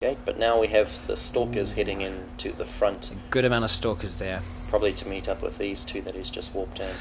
gate, but now we have the stalkers heading into the front. Good amount of stalkers there. Probably to meet up with these two that he's just warped in.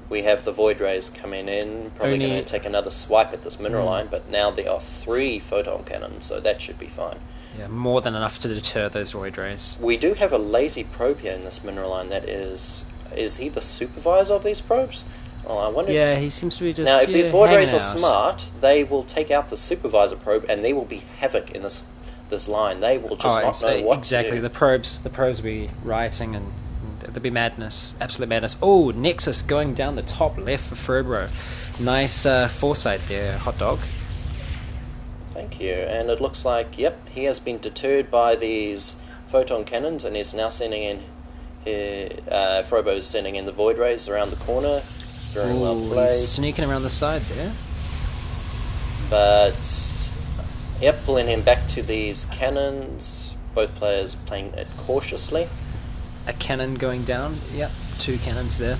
We have the Void Rays coming in, probably going to take another swipe at this mineral line, but now there are 3 photon cannons, so that should be fine. Yeah, more than enough to deter those Void Rays. We do have a lazy probe here in this mineral line that is he the supervisor of these probes? Oh, I wonder. Yeah, he seems to be just. Now, if these Void Rays are out. smart, they will take out the supervisor probe, and they will be havoc in this line. They will just not know what exactly. to do. The probes will be rioting, and there'll be madness, absolute madness. Oh, Nexus going down the top left for fr0br0. Nice foresight there, HotDog. Thank you. And it looks like, yep, he has been deterred by these photon cannons, and is now sending in. fr0br0 is sending in the Void Rays around the corner. Very well played. He's sneaking around the side there. But, yep, pulling him back to these cannons. Both players playing it cautiously. A cannon going down. Yep, 2 cannons there.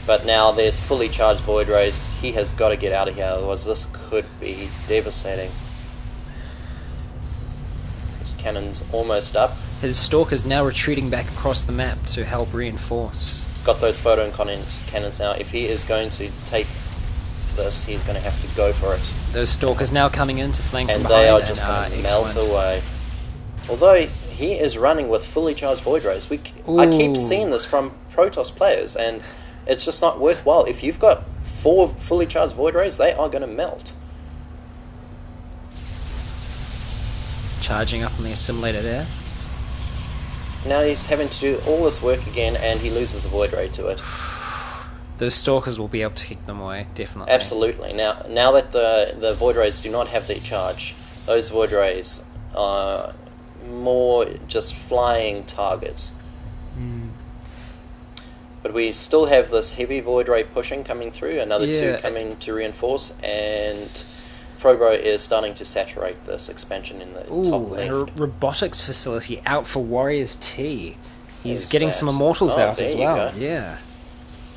But now there's fully charged Void Rays. He has got to get out of here, otherwise this could be devastating. His cannon's almost up. His stalker's now retreating back across the map to help reinforce. Got those photon cannons now. If he is going to take this, he's going to have to go for it. Those stalkers now coming in to flank and from behind. They are just going to melt away. Although he is running with fully charged Void Rays. I keep seeing this from Protoss players, and it's just not worthwhile. If you've got 4 fully charged Void Rays, they are going to melt. Charging up on the assimilator there. Now he's having to do all this work again, and he loses a Void Ray to it. Those stalkers will be able to kick them away, definitely. Absolutely. Now that the Void Rays do not have the charge, those Void Rays are more just flying targets. But we still have this heavy Void Ray pushing coming through, another 2 coming to reinforce, and fr0br0 is starting to saturate this expansion in the top left. And a robotics facility out for WarriorsT. He's getting some immortals out as well. Yeah.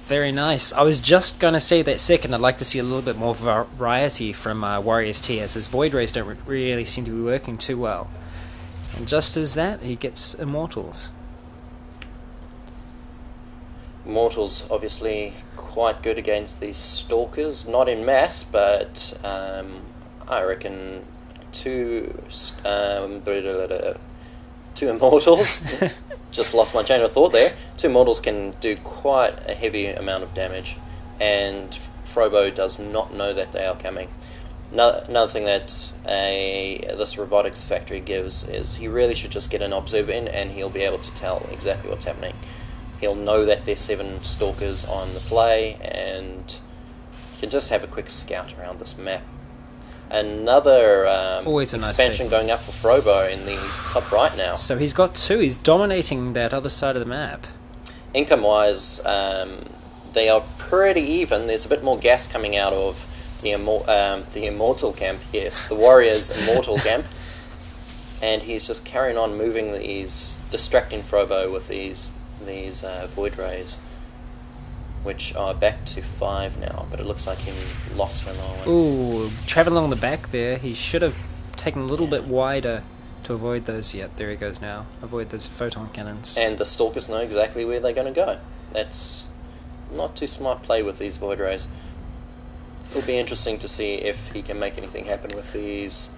Very nice. I was just going to say that second, I'd like to see a little bit more variety from WarriorsT, as his Void Rays don't really seem to be working too well. And just as that, he gets immortals. Immortals obviously quite good against these stalkers, not in mass, but I reckon 2 immortals. Just lost my chain of thought there. 2 immortals can do quite a heavy amount of damage, and fr0br0 does not know that they are coming. Another thing that this robotics factory gives is he really should just get an observer in, and he'll be able to tell exactly what's happening. He'll know that there's 7 stalkers on the play, and he can just have a quick scout around this map. Another Always a nice expansion going up for fr0br0 in the top right now. So he's got 2. He's dominating that other side of the map. Income-wise, they are pretty even. There's a bit more gas coming out of the Immortal camp. Yes, the Warriors Immortal camp. And he's just carrying on moving distracting fr0br0 with these Void Rays, which are back to 5 now, but it looks like he lost an along the way. Ooh, travelling along the back there. He should have taken a little bit wider to avoid those. Yep, there he goes now. Avoid those photon cannons. And the stalkers know exactly where they're going to go. That's not too smart play with these Void Rays. It'll be interesting to see if he can make anything happen with these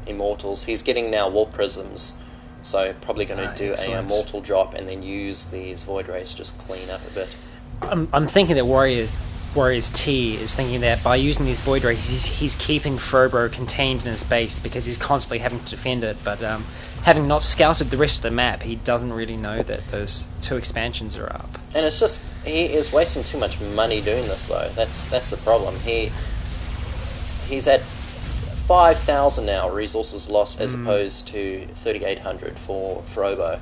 Immortals. He's getting now Warp Prisms, so probably going to do an Immortal drop and then use these Void Rays to just clean up a bit. I'm thinking that WarriorsT is thinking that by using these Void Rays, he's keeping fr0br0 contained in his base because he's constantly having to defend it, but having not scouted the rest of the map, he doesn't really know that those 2 expansions are up. And it's just, he is wasting too much money doing this, though. That's the problem. He's at 5,000 now resources lost as opposed to 3,800 for fr0br0.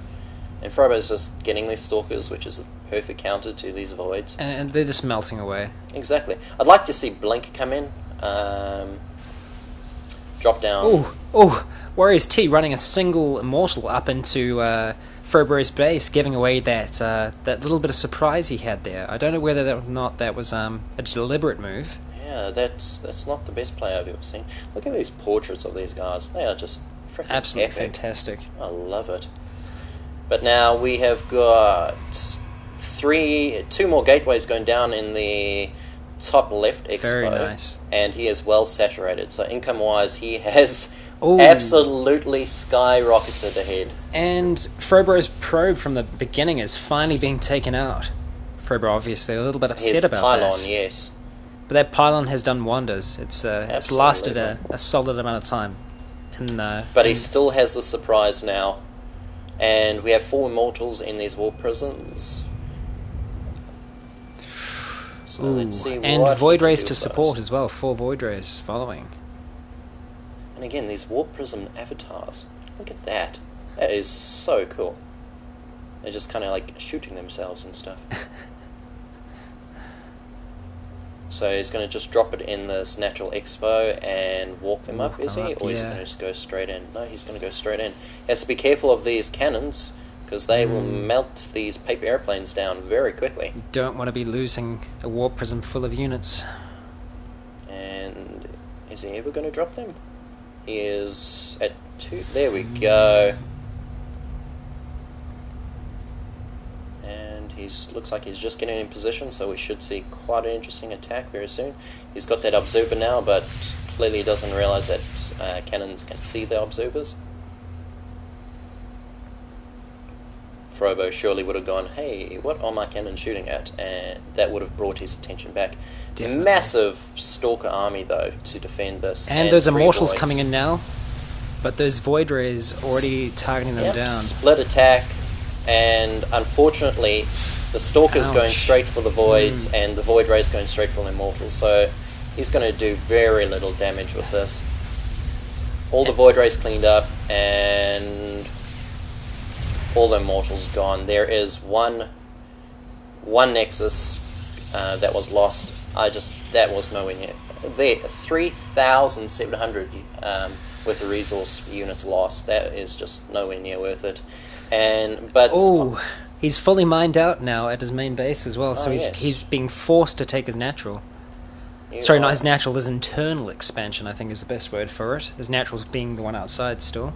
And fr0br0 is just getting these stalkers, which is a perfect counter to these voids. And they're just melting away. Exactly. I'd like to see Blink come in. Drop down. Oh, WarriorsT running a single immortal up into fr0br0's base, giving away that little bit of surprise he had there. I don't know whether or not that was a deliberate move. Yeah, that's not the best play I've ever seen. Look at these portraits of these guys. They are just freaking absolutely epic. fantastic. I love it. But now we have got two more gateways going down in the top left expo. Very nice. And he is well saturated. So income-wise, he has Ooh. absolutely skyrocketed ahead. And fr0br0's probe from the beginning is finally being taken out. fr0br0 obviously a little bit upset His about pylon, that. yes. But that pylon has done wonders. It's lasted a solid amount of time. But he still has the surprise now. And we have 4 immortals in these warp prisms. So let's see and what void rays to support as well. 4 void rays following. And again, these warp prism avatars. Look at that. That is so cool. They're just kind of like shooting themselves and stuff. So he's going to just drop it in this natural expo and walk them up, is he? Or is he going to just go straight in? No, he's going to go straight in. He has to be careful of these cannons, because they will melt these paper airplanes down very quickly. You don't want to be losing a warp prism full of units. And is he ever going to drop them? He is at 2. There we go. And looks like he's just getting in position, so we should see quite an interesting attack very soon. He's got that observer now, but clearly doesn't realize that cannons can see the observers. fr0br0 surely would have gone, hey, what are my cannons shooting at? And that would have brought his attention back. Definitely. Massive stalker army, though, to defend this. And those immortals coming in now, but those void rays already targeting them down. Split attack, and unfortunately, the stalker's going straight for the voids, and the void rays going straight for the immortals. So he's going to do very little damage with this. All the void rays cleaned up, and all the immortals gone. There is one nexus that was lost. That was nowhere near. There, 3,700 with the resource units lost. That is just nowhere near worth it. But he's fully mined out now at his main base as well. So he's being forced to take his natural. Sorry, not his natural. His internal expansion, I think, is the best word for it. His natural's being the one outside still.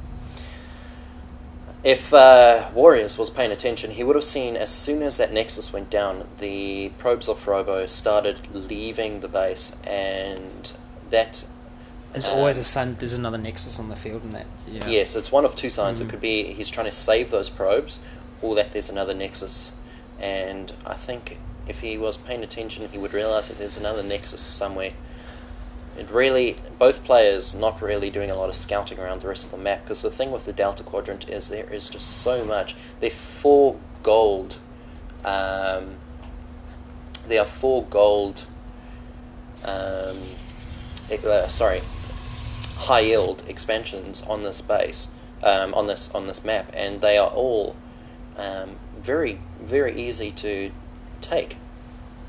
If Warriors was paying attention, he would have seen as soon as that nexus went down, the probes of fr0br0 started leaving the base, and that... There's always a sign there's another nexus on the field in that. Yeah. Yes, it's one of two signs. It could be he's trying to save those probes, or that there's another nexus. And I think if he was paying attention, he would realise that there's another nexus somewhere. It really, both players not really doing a lot of scouting around the rest of the map, because the thing with the Delta Quadrant is there is just so much. They're 4 gold. There are 4 gold. High yield expansions on this base, on this map, and they are all very, very easy to take.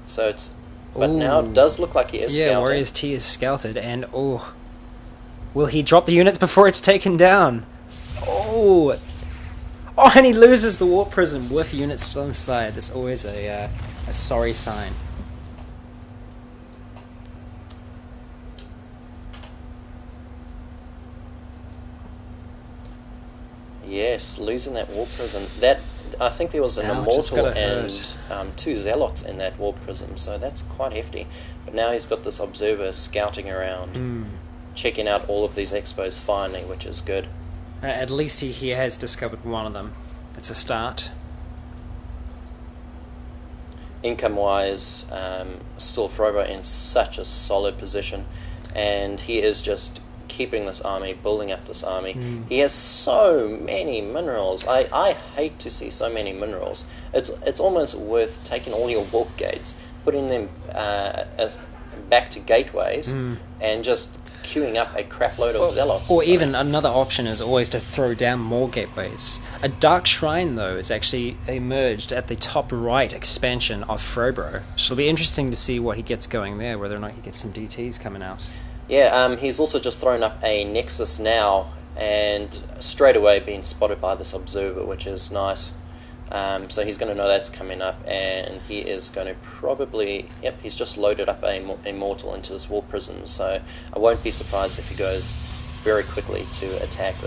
So it's. But now it does look like he is scouting. Yeah, WarriorsT is scouted, and will he drop the units before it's taken down? And he loses the warp prism with units still inside. It's always a sorry sign. Yes, losing that warp prism. That I think there was an immortal and 2 zealots in that warp prism, so that's quite hefty. But now he's got this observer scouting around, checking out all of these expos finally, which is good. At least he has discovered one of them. It's a start. Income-wise, still fr0br0 in such a solid position, and he is just keeping this army, building up this army. He has so many minerals. I hate to see so many minerals. It's almost worth taking all your warp gates, putting them back to gateways, and just queuing up a crap load of zealots. Or even another option is always to throw down more gateways. A dark shrine, though, is actually emerged at the top right expansion of fr0br0. So it'll be interesting to see what he gets going there, whether or not he gets some DTs coming out. Yeah, he's also just thrown up a nexus now, and straight away being spotted by this observer, which is nice. So he's going to know that's coming up, and he is going to probably, yep, he's just loaded up a Immortal into this War Prison, so I won't be surprised if he goes very quickly to attack